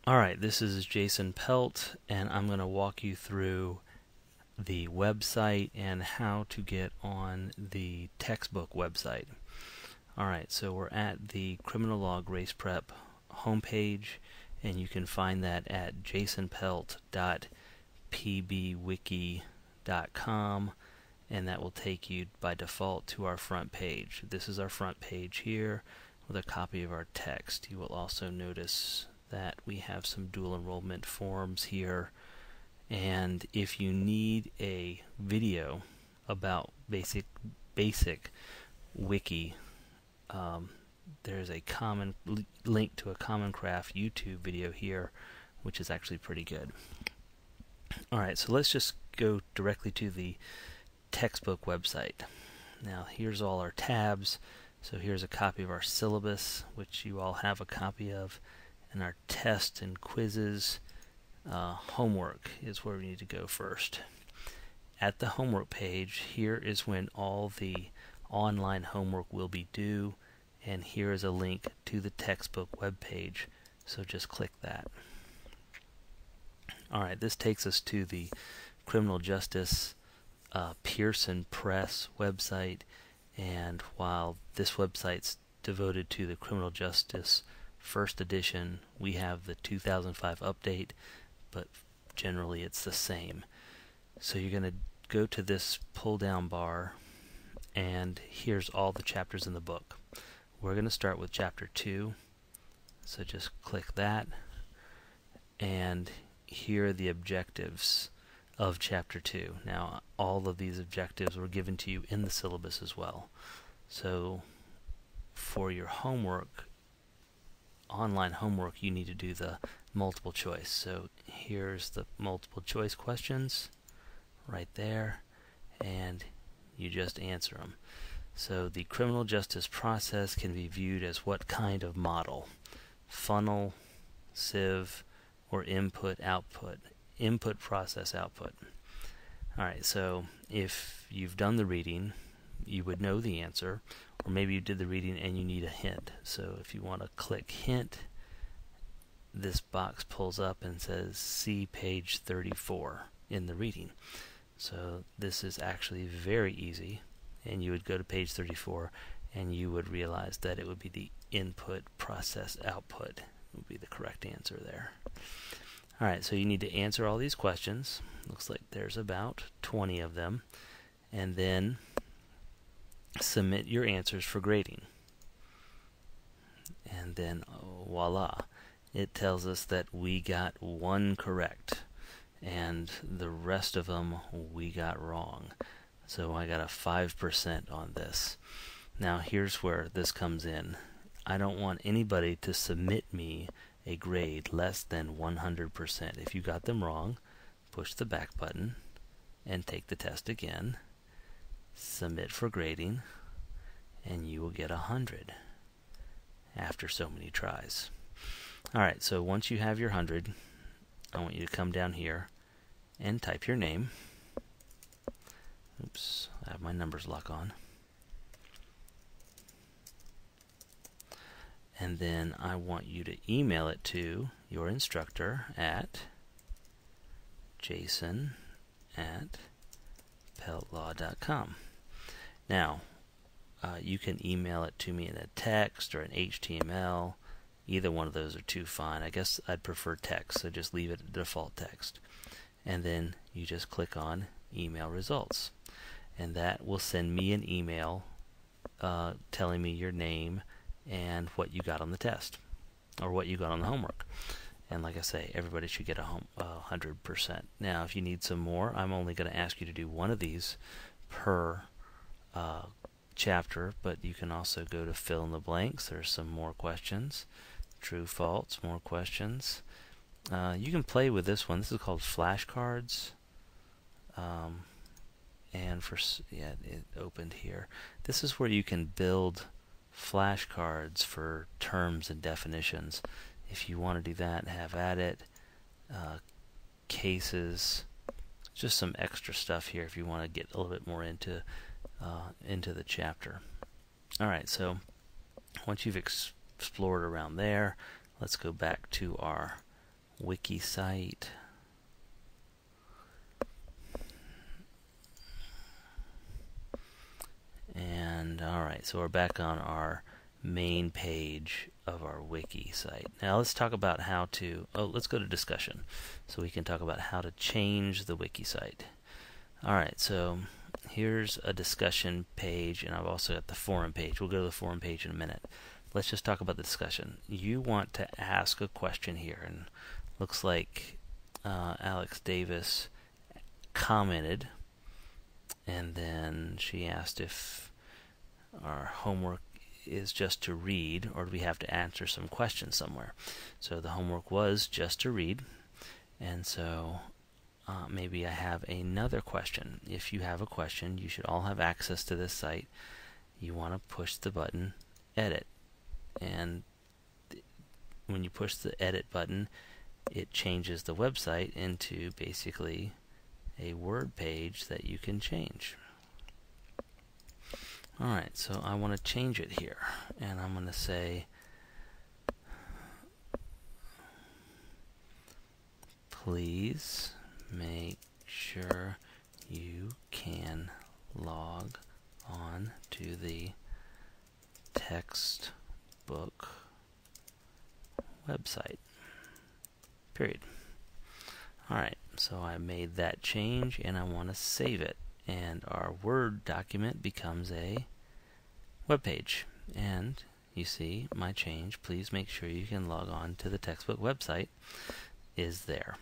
Alright, this is Jason Pelt, and I'm going to walk you through the website and how to get on the textbook website. Alright, so we're at the Criminal Law Grace Prep homepage, and you can find that at jasonpelt.pbwiki.com, and that will take you by default to our front page. This is our front page here with a copy of our text. You will also notice that we have some dual enrollment forms here, and if you need a video about basic Wiki, there's a common link to a Common Craft YouTube video here, which is actually pretty good. Alright, so let's just go directly to the textbook website. Now here's all our tabs. So here's a copy of our syllabus, which you all have a copy of, and our tests and quizzes. Homework is where we need to go first. At the homework page, here is when all the online homework will be due, and here is a link to the textbook web page, so just click that. Alright, this takes us to the Criminal Justice Pearson Press website, and while this website's devoted to the Criminal Justice First Edition, we have the 2005 update, but generally it's the same. So you're going to go to this pull down bar, and here's all the chapters in the book. We're going to start with chapter 2, so just click that, and here are the objectives of chapter 2. Now all of these objectives were given to you in the syllabus as well. So for your homework, online homework, you need to do the multiple choice. So here's the multiple choice questions right there, and you just answer them. So the criminal justice process can be viewed as what kind of model? Funnel, sieve, or input-output? Input, process, output. Alright, so if you've done the reading, you would know the answer, or maybe you did the reading and you need a hint. So if you want to click hint, this box pulls up and says see page 34 in the reading. So this is actually very easy, and you would go to page 34 and you would realize that it would be the input, process, output would be the correct answer there. Alright, so you need to answer all these questions. Looks like there's about 20 of them, and then submit your answers for grading. And then voila, it tells us that we got one correct, and the rest of them we got wrong. So I got a 5% on this. Now here's where this comes in. I don't want anybody to submit me a grade less than 100%. If you got them wrong, push the back button and take the test again, submit for grading, and you will get 100 after so many tries. Alright, so once you have your 100, I want you to come down here and type your name. Oops, I have my numbers lock on. And then I want you to email it to your instructor at jason@peltlaw.com. Now, you can email it to me in a text or an HTML. Either one of those are too fine. I guess I'd prefer text, so just leave it at default text. And then you just click on email results. And that will send me an email telling me your name and what you got on the test, or what you got on the homework. And like I say, everybody should get 100%. Now if you need some more, I'm only going to ask you to do one of these per chapter, but you can also go to fill in the blanks. There's some more questions. True, false, more questions. You can play with this one. This is called flashcards. And it opened here. This is where you can build flashcards for terms and definitions. If you want to do that, have at it. Cases, just some extra stuff here if you want to get a little bit more into the chapter. Alright, so once you've explored around there, let's go back to our Wiki site. And alright, so we're back on our main page of our Wiki site. Now let's talk about how to, let's go to discussion so we can talk about how to change the Wiki site. Alright, so here's a discussion page, and I've also got the forum page. We'll go to the forum page in a minute. Let's just talk about the discussion. You want to ask a question here, and looks like Alex Davis commented, and then she asked if our homework is just to read, or do we have to answer some questions somewhere. So the homework was just to read, and so maybe I have another question. If you have a question, you should all have access to this site. You want to push the button edit, and when you push the edit button, it changes the website into basically a Word page that you can change. Alright, so I want to change it here, and I'm going to say please make sure you can log on to the textbook website. Period. Alright, so I made that change and I want to save it. And our Word document becomes a web page. And you see my change, please make sure you can log on to the textbook website, is there.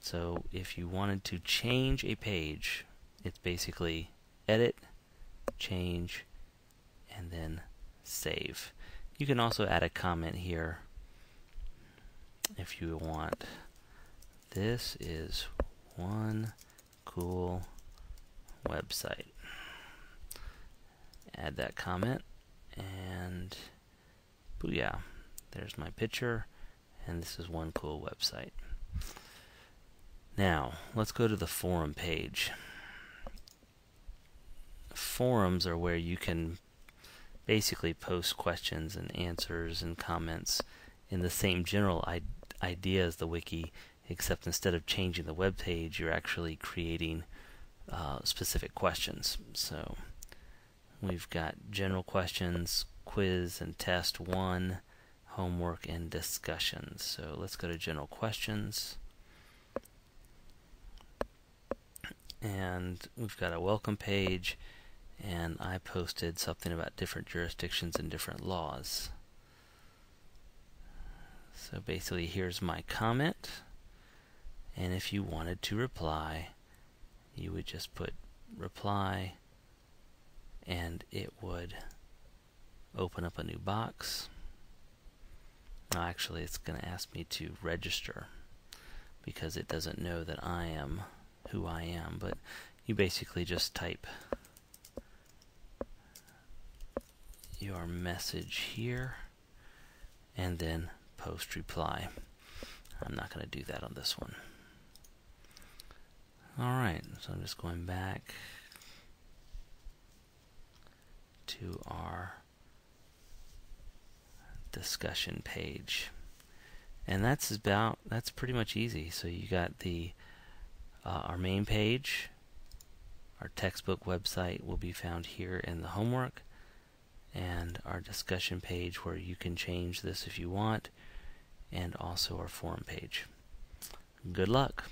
So if you wanted to change a page, it's basically edit, change, and then save. You can also add a comment here if you want. This is one cool website. Add that comment, and booyah, there's my picture, and this is one cool website. Now let's go to the forum page. Forums are where you can basically post questions and answers and comments in the same general idea as the wiki, except instead of changing the web page, you're actually creating specific questions. So we've got general questions, quiz and test 1, homework, and discussions. So let's go to general questions. And we've got a welcome page, and I posted something about different jurisdictions and different laws. So basically here's my comment, and if you wanted to reply, you would just put reply, and it would open up a new box. Now actually it's going to ask me to register because it doesn't know that I am who I am, but you basically just type your message here and then post reply. I'm not going to do that on this one. Alright, so I'm just going back to our discussion page, and that's pretty much easy. So you got the our main page, our textbook website will be found here in the homework, and our discussion page where you can change this if you want, and also our forum page. Good luck.